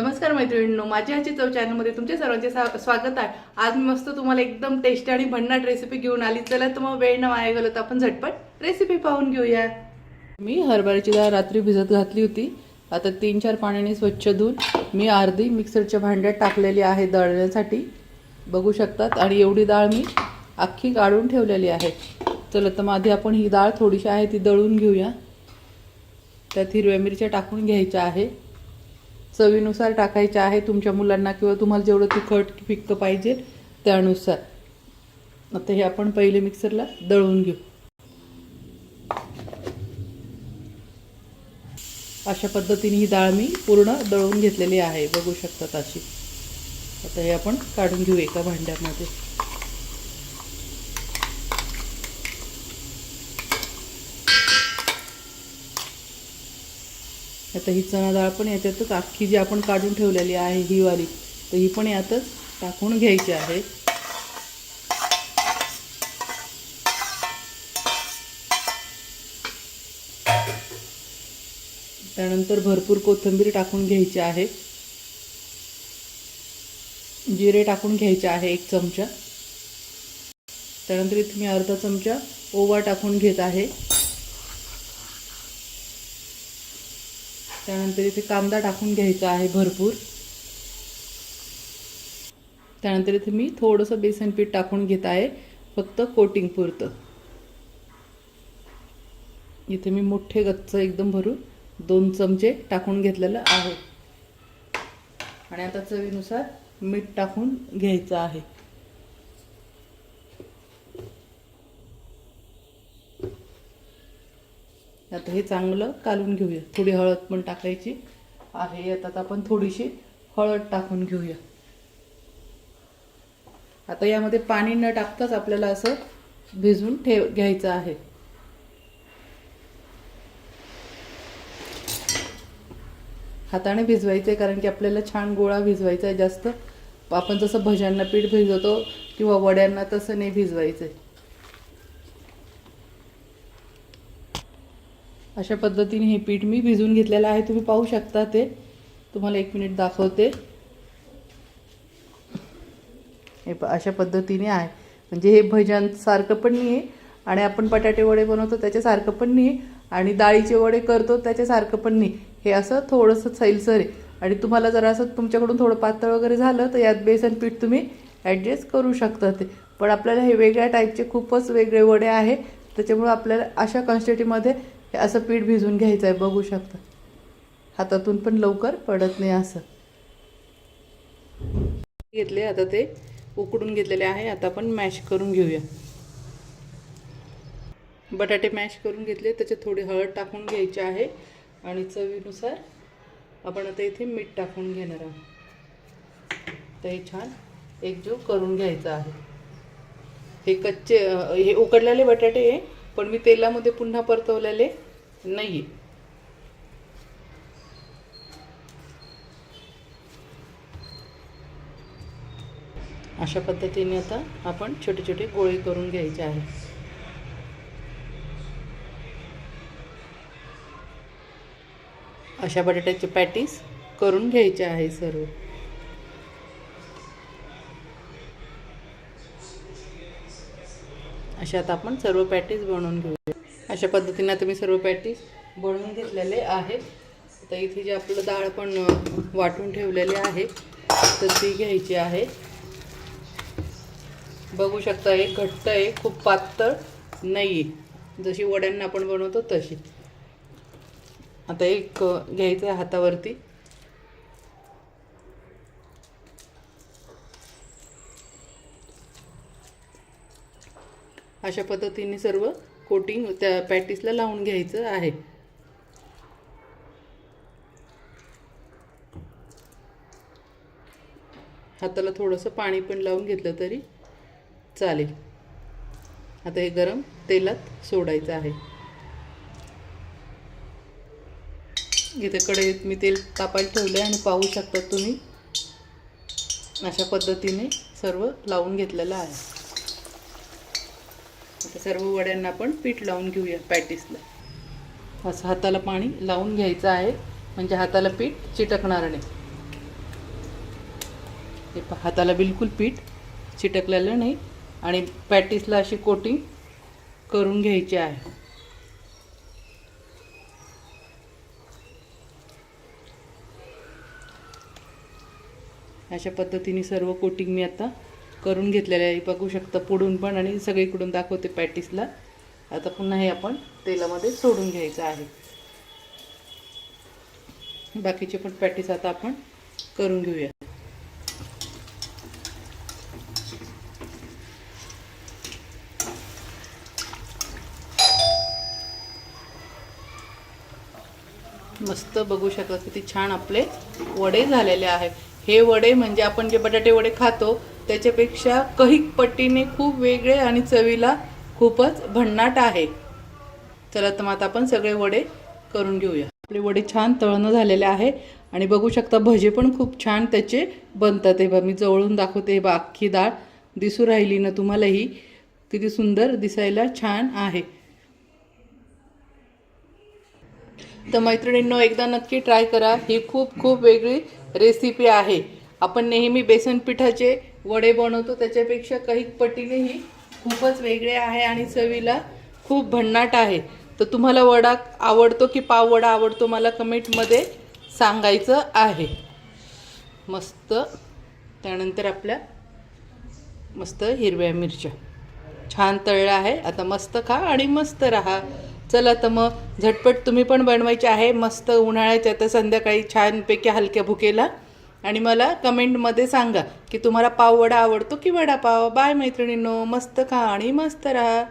नमस्कार मैत्रिणींनो, माझ्या आजची चव चॅनलमध्ये तुमच्या सर्वांचे स्वागत आहे। आज मी मस्त तुम्हाला एकदम टेस्टी आणि भन्नाट रेसिपी घेऊन आली। चला तर मग वेळ न वाया घालवता आपण झटपट रेसिपी पाहून घेऊया। मी हरभऱ्याची डाळ रात्री भिजत घातली होती। आता 3-4 पाण्याने स्वच्छ धुवून मी अर्धी मिक्सरच्या भांड्यात टाकलेली आहे दळण्यासाठी, बघू शकतात। आणि एवढी डाळ मी अख्खी काढून ठेवलेली आहे। चला तर मग आधी आपण ही डाळ थोडीशी आहे ती दळून घेऊया। त्यात हिरव्या मिरच्या टाकून घ्यायच्या आहे, चवीनुसार टाकायच्या आहे, तुमच्या मुलांना किंवा तुम्हाला जेवढं तिखट फिक्क पाहिजे त्यानुसार। आता हे आपण पहिले मिक्सरला दळून घेऊ। अशा पद्धतीने ही डाळ मी पूर्ण दळून घेतलेली आहे, बघू शकतात अशी। आता हे आपण काढून घेऊ एका भांड्यामध्ये। आता ही चणा डाळ पण याच्यातच अख्खी जी आपण काढून ठेवलेली आहे ही वाली, तर ही पण यातच टाकून घ्यायची आहे। त्यानंतर भरपूर कोथिंबीर टाकून घ्यायची आहे, जिरे टाकून घ्यायचे आहे 1 चमचा। त्यानंतर इथे मी अर्धा चमचा ओवा टाकून घेत आहे। त्यानंतर इथे कांदा टाकून घ्यायचा आहे भरपूर। त्यानंतर इथे मी थोडंसं बेसन पीठ टाकून घेत आहे, फक्त कोटिंग पुरतं। इथे मी मोठे गच्च एकदम भरून 2 चमचे टाकून घेतलेलं आहे। आणि आता चवीनुसार मीठ टाकून घ्यायचं आहे। आता हे चांगलं कालून घेऊया। थोडी हळद पण टाकायची आहे, आता आपण थोडीशी हळद टाकून घेऊया। आता यामध्ये पाणी न टाकताच आपल्याला असं भिजवून घ्यायचं आहे। हाताने भिजवायचं आहे, कारण की आपल्याला छान गोळा भिजवायचा आहे जास्त। आपण जसं भज्यांना पीठ भिजवतो किंवा वड्यांना तसं नाही भिजवायचं आहे। अशा पद्धतीने हे पीठ मी भिजवून घेतलेलं आहे, तुम्ही पाहू शकता। ते तुम्हाला 1 मिनिट दाखवते। हे अशा पद्धतीने आहे, म्हणजे हे भज्यांसारखं पण नाही आहे आणि आपण बटाटे वडे बनवतो त्याच्यासारखं पण नाही, आणि डाळीचे वडे करतो त्याच्यासारखं पण नाही। हे असं थोडंसं सैलसर आहे। आणि तुम्हाला जर असं तुमच्याकडून थोडं पातळ वगैरे झालं तर यात बेसन पीठ तुम्ही ॲडजस्ट करू शकता। ते पण आपल्याला हे वेगळ्या टाईपचे खूपच वेगळे वडे आहे, त्याच्यामुळे आपल्याला अशा क्वांटिटीमध्ये हे असं पीठ भिजवून घ्यायचं आहे, बघू शकता। हातातून पण लवकर पडत नाही असं घेतले। आता ते उकडून घेतलेले आहे, आता आपण मॅश करून घेऊया। बटाटे मॅश करून घेतले, त्याच्यात थोडी हळद टाकून घ्यायची आहे आणि चवीनुसार आपण आता इथे मीठ टाकून घेणार आहोत। तर हे छान एकजीव करून घ्यायचं आहे। हे कच्चे हे उकडलेले बटाटे आहे, पण मी तेलामध्ये पुन्हा परतवलेले नाही। अशा पद्धतीने आता आपण छोटे छोटे गोळे करून घ्यायचे आहे। अशा बटाट्याचे पॅटीस करून घ्यायचे आहे सर्व। अशा आता आपण सर्व पॅटीस बनवून घेऊया। अशा पद्धतीने आता मी सर्व पॅटीस बनवून घेतलेले आहेत। आता इथे जे आपलं डाळ पण वाटून ठेवलेले आहे तर ती घ्यायची आहे, बघू शकता। एक घट्ट आहे, खूप पातळ नाही, जशी वड्यांना आपण बनवतो तशी। आता एक घ्यायचं आहे हातावरती, अशा पद्धतीने सर्व कोटिंग त्या पॅटीसला लावून घ्यायचं आहे। हाताला थोडंसं पाणी पण लावून घेतलं तरी चालेल। आता हे गरम तेलात सोडायचं आहे। इथे कढईत मी तेल तापायला ठेवले आणि पाहू शकता तुम्ही, अशा पद्धतीने सर्व लावून घेतलेलं आहे। आता सर्व वड्यांना आपण पीठ लावून घेऊया पॅटीसला। असं हाताला पाणी लावून घ्यायचं आहे, म्हणजे हाताला पीठ चिटकणार नाही। हे हाताला बिलकुल पीठ चिटकलेलं नाही आणि पॅटीसला अशी कोटिंग करून घ्यायची आहे. अशा पद्धतीने सर्व कोटिंग मी आता करून घेतलेलं आहे. बघू शकता पुढून पण आणि सगळीकडून दाखवते पॅटीसला. आता पुन्हा हे आपण तेलामध्ये सोडून घ्यायचं आहे. बाकीचे पण पॅटीस आता आपण करून घेऊया. मस्त बघू शकता किती छान आपले वडे झालेले आहेत. हे वडे म्हणजे आपण जे बटाटे वडे खातो त्याच्यापेक्षा कैक पट्टीने खूप वेगळे आणि चवीला खूपच भन्नाट आहे. चला तर मग आता आपण सगळे वडे करून घेऊया. आपले वडे छान तळणं झालेले आहे आणि बघू शकता भजे पण खूप छान त्याचे बनतात. हे बघा मी जवळून दाखवते. हे बघा अख्खी डाळ दिसू राहिली ना तुम्हालाही, किती सुंदर दिसायला छान आहे. तर मैत्रिणींनो एकदा नक्की ट्राय करा. ही खूप खूप वेगळी रेसिपी आहे. आपण नेहमी बेसन पिठाचे वडे बनवतो त्याच्यापेक्षा काही पटीने ही खूपच वेगळे आहे आणि चवीला खूप भन्नाट आहे. तर तुम्हाला वडा आवडतो की पाव वडा आवडतो मला कमेंटमध्ये सांगायचं आहे. मस्त त्यानंतर आपल्या मस्त हिरव्या मिरच्या छान तळल्या आहे. आता मस्त खा आणि मस्त राहा. चला तर मग झटपट तुम्ही पण बनवायचे आहे. मस्त उन्हाळ्याच्या तर संध्याकाळी छानपैकी हलक्या भुकेला. आणि मला कमेंटमध्ये सांगा की तुम्हाला पाव वडा आवडतो की वडापाव. बाय मैत्रिणींनो, मस्त खा आणि मस्त राहा.